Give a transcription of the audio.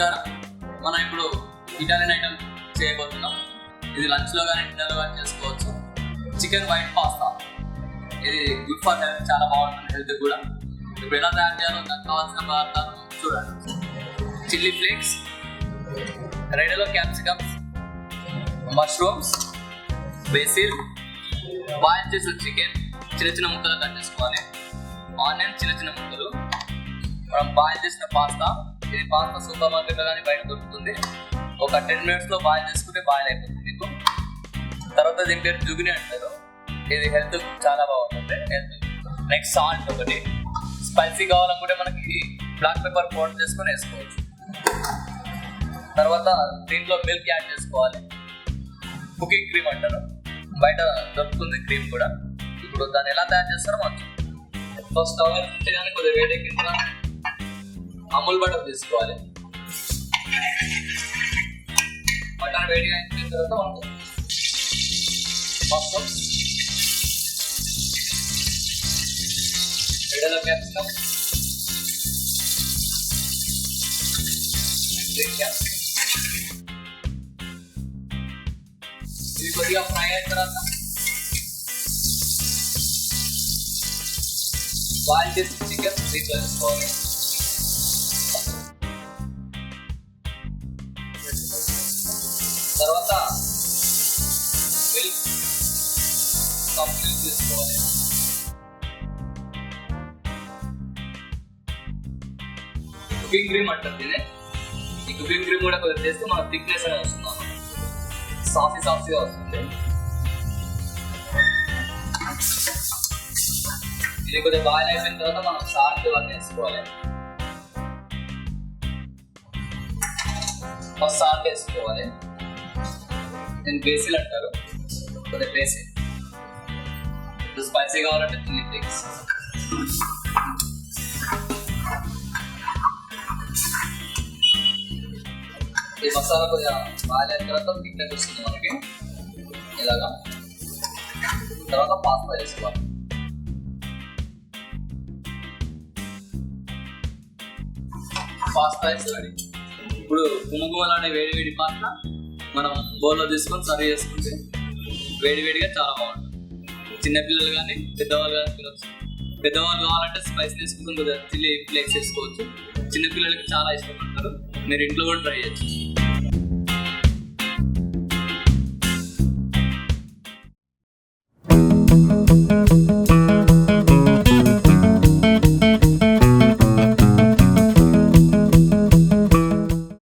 నమస్కారం. మనం ఇప్పుడు ఇటాలియన్ ఐటమ్ చేయబోతున్నాం. ఇది లంచ్లో కానీ డిన్నర్లో కానీ చేసుకోవచ్చు. Chicken white pasta. ఇది గుడ్ ఫర్ హెల్త్, చాలా బాగుంటుంది హెల్త్ కూడా. ఇప్పుడు ఎలా తయారు చేయాలో దానికి కావాల్సిన పదార్థాలు చూడండి. Chilli flakes, red capsicums, mushrooms, basil, boil చేసిన చికెన్ చిన్న చిన్న ముక్కలు కట్ చేసుకోవాలి. ఆనియన్ చిన్న చిన్న ముక్కలు, మనం బాయిల్ చేసిన పాస్తా. ఇది పాస్తా సూపర్ మార్కెట్లో కానీ బయట దొరుకుతుంది. ఒక 10 minutes బాయిల్ చేసుకుంటే బాయిల్ అయిపోతుంది మీకు. తర్వాత దీని పేరు జుగిని అంటారు. ఇది హెల్త్ చాలా బాగుంటుంది హెల్త్. నెక్స్ట్ సాల్ట్ ఒకటి. స్పైసీ కావాలనుకుంటే మనకి బ్లాక్ పెప్పర్ పౌడర్ చేసుకొని వేసుకోవచ్చు. తర్వాత దీంట్లో మిల్క్ యాడ్ చేసుకోవాలి. కుకింగ్ క్రీమ్ అంటారు, బయట దొరుకుతుంది క్రీమ్ కూడా. ఇప్పుడు దాన్ని ఎలా తయారు చేస్తారో మనం ఫస్ట్ స్టవ్ కానీ కొద్దిగా వేడెక్కిన అమూల్ బటర్ తీసుకోవాలి. బటర్ వేడిగా అయిన తర్వాత మనకు మష్రూమ్స్, రెడ్ క్యాప్సికమ్, ఇది కొద్దిగా ఫ్రై అయిన తర్వాత బాయిల్ చేసి చికెన్ దీంట్లో వేసుకోవాలి. తర్వాత మిల్క్ తీసుకోవాలి. కుకింగ్ క్రీమ్ అంటారు దీన్ని. ఈ కుకింగ్ క్రీమ్ కూడా కొద్దిగా చేస్తే మన థిక్నెస్ అనేది వస్తుంది, సాఫీగా వస్తుంది. ఇది కొద్దిగా బాయిల్ అయిపోయిన తర్వాత మనం సాల్ట్ ఇవన్నీ వేసుకోవాలి. ఫస్ట్ సాల్ట్ వేసుకోవాలి. దీన్ని బేసిల్ అంటారు, కొద్దిగా బేసిల్. స్పైసీ కావాలంటే చిల్లీ ఫ్లేక్స్. ఈ మసాలా కొద్దిగా బాయిల్ అయిన తర్వాత థిక్నెస్ వస్తుంది మనకి ఇలాగా. తర్వాత పాస్తా వేసుకోవాలి. పాస్తా వేసుకోవాలి. ఇప్పుడు గుమగుమలాడే వేడి పాస్తా మనం బౌల్లో తీసుకొని సర్వ్ చేసుకుంటే వేడిగా చాలా బాగుంటుంది. చిన్నపిల్లలు కానీ పెద్దవాళ్ళు కానీ తినవచ్చు. పెద్దవాళ్ళు కావాలంటే స్పైస్ తీసుకుని కొద్దిగా చిల్లీ ఫ్లేక్స్ వేసుకోవచ్చు. చిన్నపిల్లలకి చాలా ఇష్టపడతారు. మీరు ఇంట్లో కూడా ట్రై చేయొచ్చు.